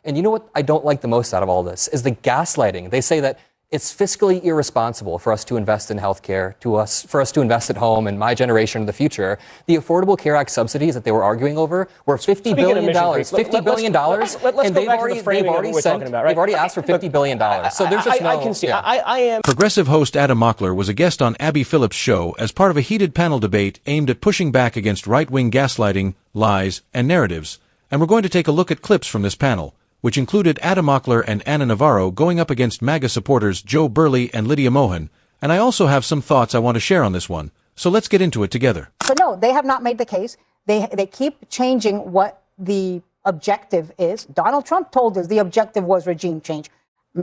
And you know what I don't like the most out of all this is the gaslighting. They say that it's fiscally irresponsible for us to invest in healthcare, for us to invest at home and my generation in the future. The Affordable Care Act subsidies that they were arguing over were $50 billion, $50 billion, and they've already asked for $50 billion. So there's just no... I can see. I am... Progressive host Adam Mockler was a guest on Abby Phillip's show as part of a heated panel debate aimed at pushing back against right-wing gaslighting, lies, and narratives. And we're going to take a look at clips from this panel, which included Adam Mockler and Anna Navarro going up against MAGA supporters Joe Burley and Lydia Mohan. And I also have some thoughts I want to share on this one. So let's get into it together. But no, they have not made the case. They keep changing what the objective is. Donald Trump told us the objective was regime change.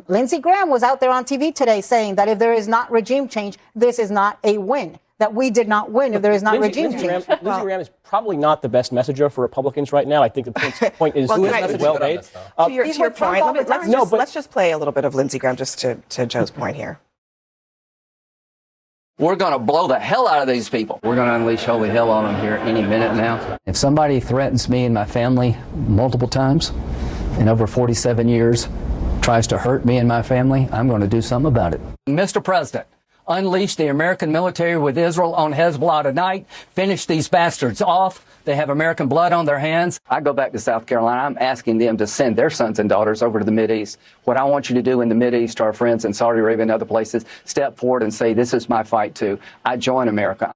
Lindsey Graham was out there on TV today saying that if there is not regime change, this is not a win. That we did not win if there is not regime change. Lindsey Graham is probably not the best messenger for Republicans right now. I think the point is well made. To your point, let's just play a little bit of Lindsey Graham just to Joe's point here. We're going to blow the hell out of these people. We're going to unleash holy hell on them here any minute now. If somebody threatens me and my family multiple times in over 47 years, tries to hurt me and my family, I'm going to do something about it. Mr. President, unleash the American military with Israel on Hezbollah tonight. Finish these bastards off. They have American blood on their hands. I go back to South Carolina. I'm asking them to send their sons and daughters over to the Mideast. What I want you to do in the Mideast, our friends in Saudi Arabia and other places, step forward and say, this is my fight too. I join America.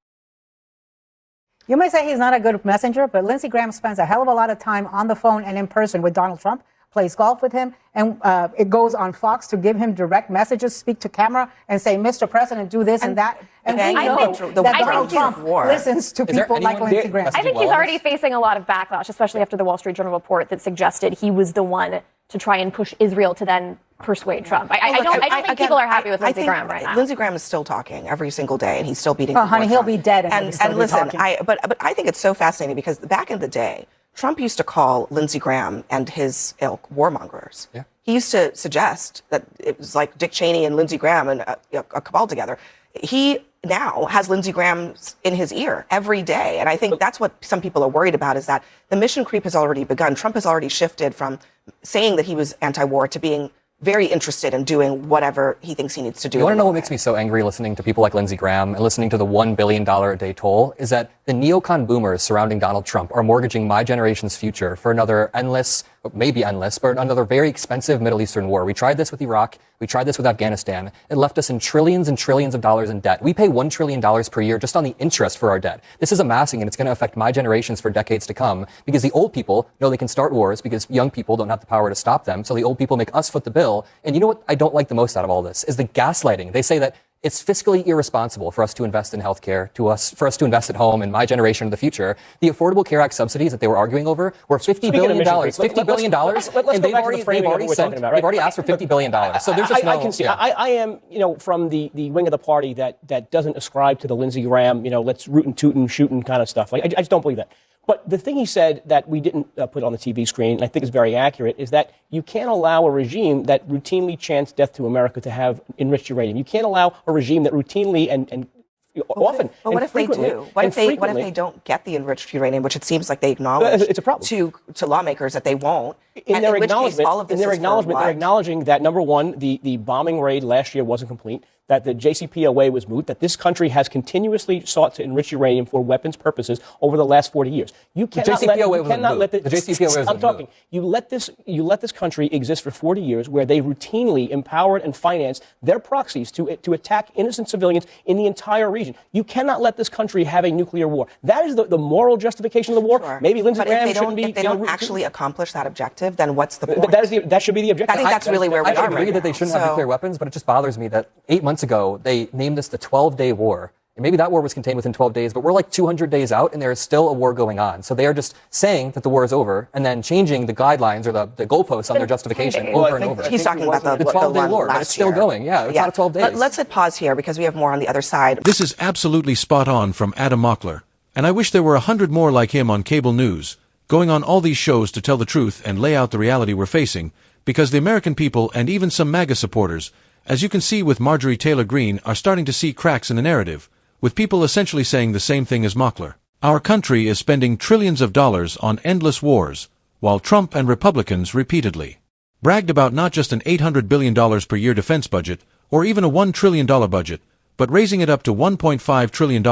You may say he's not a good messenger, but Lindsey Graham spends a hell of a lot of time on the phone and in person with Donald Trump, plays golf with him, and it goes on Fox to give him direct messages, speak to camera, and say, Mr. President, do this and that. And we know that Donald Trump listens to people like Lindsey Graham. I think he's already facing a lot of backlash, especially after the Wall Street Journal report that suggested he was the one to try and push Israel to then persuade Trump. I don't think people are happy with Lindsey Graham right now. Lindsey Graham is still talking every single day, and he's still beating. Oh, honey, he'll be dead. And listen, but I think it's so fascinating because back in the day, Trump used to call Lindsey Graham and his ilk warmongers. Yeah. He used to suggest that it was like Dick Cheney and Lindsey Graham and a cabal together. He now has Lindsey Graham in his ear every day. And I think that's what some people are worried about, is that the mission creep has already begun. Trump has already shifted from saying that he was anti-war to being very interested in doing whatever he thinks he needs to do. You want to know what makes me so angry listening to people like Lindsey Graham and listening to the $1 billion a day toll? Is that the neocon boomers surrounding Donald Trump are mortgaging my generation's future for another endless, maybe endless, but another very expensive Middle Eastern war. We tried this with Iraq. We tried this with Afghanistan. It left us in trillions and trillions of dollars in debt. We pay $1 trillion per year just on the interest for our debt. This is amassing, and it's going to affect my generations for decades to come, because the old people know they can start wars because young people don't have the power to stop them. So the old people make us foot the bill. And you know what I don't like the most out of all this is the gaslighting. They say that it's fiscally irresponsible for us to invest in healthcare, for us to invest at home and my generation in the future. The Affordable Care Act subsidies that they were arguing over were $50 billion, $50 billion, and they've already asked for $50 billion. So there's just no... I can see. I am, from the wing of the party that doesn't ascribe to the Lindsey Graham, let's rootin' tootin' shootin' kind of stuff. Like, I just don't believe that. But the thing he said that we didn't put on the TV screen, and I think is very accurate, is that you can't allow a regime that routinely chants death to America to have enriched uranium. You can't allow a regime that routinely and often. But what if they do? What if they don't get the enriched uranium, which it seems like they acknowledge it's a problem. to lawmakers that they won't? In their acknowledgement, they're acknowledging that, number one, the bombing raid last year wasn't complete, that the JCPOA was moot, that this country has continuously sought to enrich uranium for weapons purposes over the last 40 years. You cannot let the JCPOA I'm talking. You let this country exist for 40 years where they routinely empowered and financed their proxies to attack innocent civilians in the entire region. You cannot let this country have a nuclear war. That is the moral justification of the war. Sure. Maybe Lindsey Graham shouldn't be. If they don't actually accomplish that objective, then what's the point? That should be the objective. I think that's really where we are. I agree that they shouldn't have nuclear weapons, but it just bothers me that 8 months ago, they named this the 12-day war. And maybe that war was contained within 12 days, but we're like 200 days out and there is still a war going on. So they are just saying that the war is over and then changing the guidelines or the goalposts on their justification over and over. He's talking about the 12-day war, but it's still going. Yeah, it's not 12 days. Let's hit pause here because we have more on the other side. This is absolutely spot on from Adam Mockler. And I wish there were 100 more like him on cable news, going on all these shows to tell the truth and lay out the reality we're facing, because the American people and even some MAGA supporters, as you can see with Marjorie Taylor Greene, are starting to see cracks in the narrative, with people essentially saying the same thing as Mockler. Our country is spending trillions of dollars on endless wars, while Trump and Republicans repeatedly bragged about not just an $800 billion per year defense budget, or even a $1 trillion budget, but raising it up to $1.5 trillion.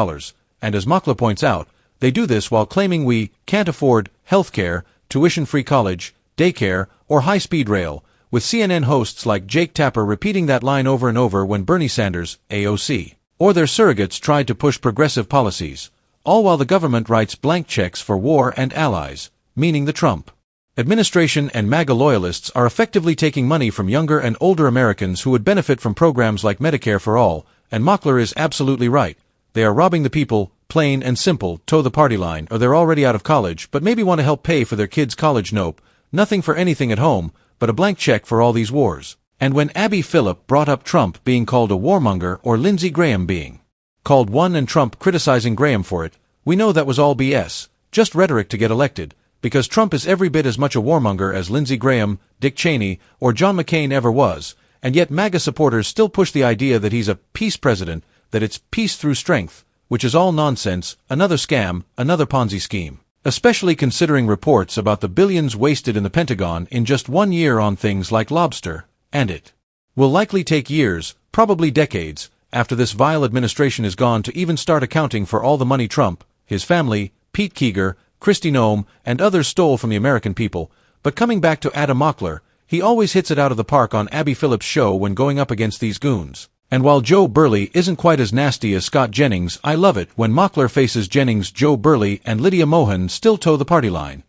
And as Mockler points out, they do this while claiming we can't afford health care, tuition-free college, daycare, or high-speed rail, with CNN hosts like Jake Tapper repeating that line over and over when Bernie Sanders, AOC, or their surrogates tried to push progressive policies, all while the government writes blank checks for war and allies, meaning the Trump administration. And MAGA loyalists are effectively taking money from younger and older Americans who would benefit from programs like Medicare for All, and Mockler is absolutely right. They are robbing the people, plain and simple, toe the party line, or they're already out of college but maybe want to help pay for their kids' college. Nope, nothing for anything at home, but a blank check for all these wars. And when Abby Phillip brought up Trump being called a warmonger or Lindsey Graham being called one and Trump criticizing Graham for it, we know that was all BS, just rhetoric to get elected, because Trump is every bit as much a warmonger as Lindsey Graham, Dick Cheney, or John McCain ever was, and yet MAGA supporters still push the idea that he's a peace president, that it's peace through strength, which is all nonsense, another scam, another Ponzi scheme. Especially considering reports about the billions wasted in the Pentagon in just 1 year on things like lobster, and it will likely take years, probably decades, after this vile administration is gone to even start accounting for all the money Trump, his family, Pete Keeger, Kristi Noem, and others stole from the American people. But coming back to Adam Mockler, he always hits it out of the park on Abby Phillip's show when going up against these goons. And while Joe Burley isn't quite as nasty as Scott Jennings, I love it when Mockler faces Jennings. Joe Burley and Lydia Mohan still toe the party line.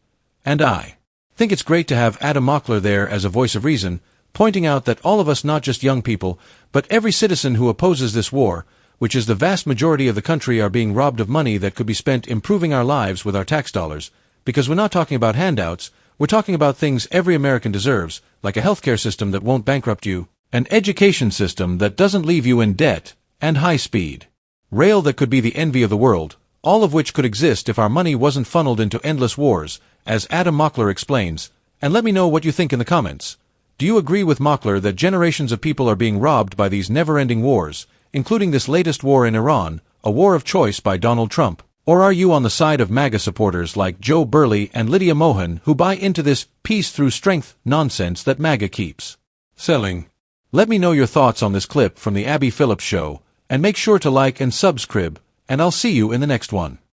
And I think it's great to have Adam Mockler there as a voice of reason, pointing out that all of us, not just young people, but every citizen who opposes this war, which is the vast majority of the country, are being robbed of money that could be spent improving our lives with our tax dollars, because we're not talking about handouts, we're talking about things every American deserves, like a healthcare system that won't bankrupt you, an education system that doesn't leave you in debt, and high-speed rail that could be the envy of the world, all of which could exist if our money wasn't funneled into endless wars, as Adam Mockler explains. And let me know what you think in the comments. Do you agree with Mockler that generations of people are being robbed by these never-ending wars, including this latest war in Iran, a war of choice by Donald Trump? Or are you on the side of MAGA supporters like Joe Burley and Lydia Mohan who buy into this peace through strength nonsense that MAGA keeps selling? Let me know your thoughts on this clip from the Abby Phillip Show, and make sure to like and subscribe, and I'll see you in the next one.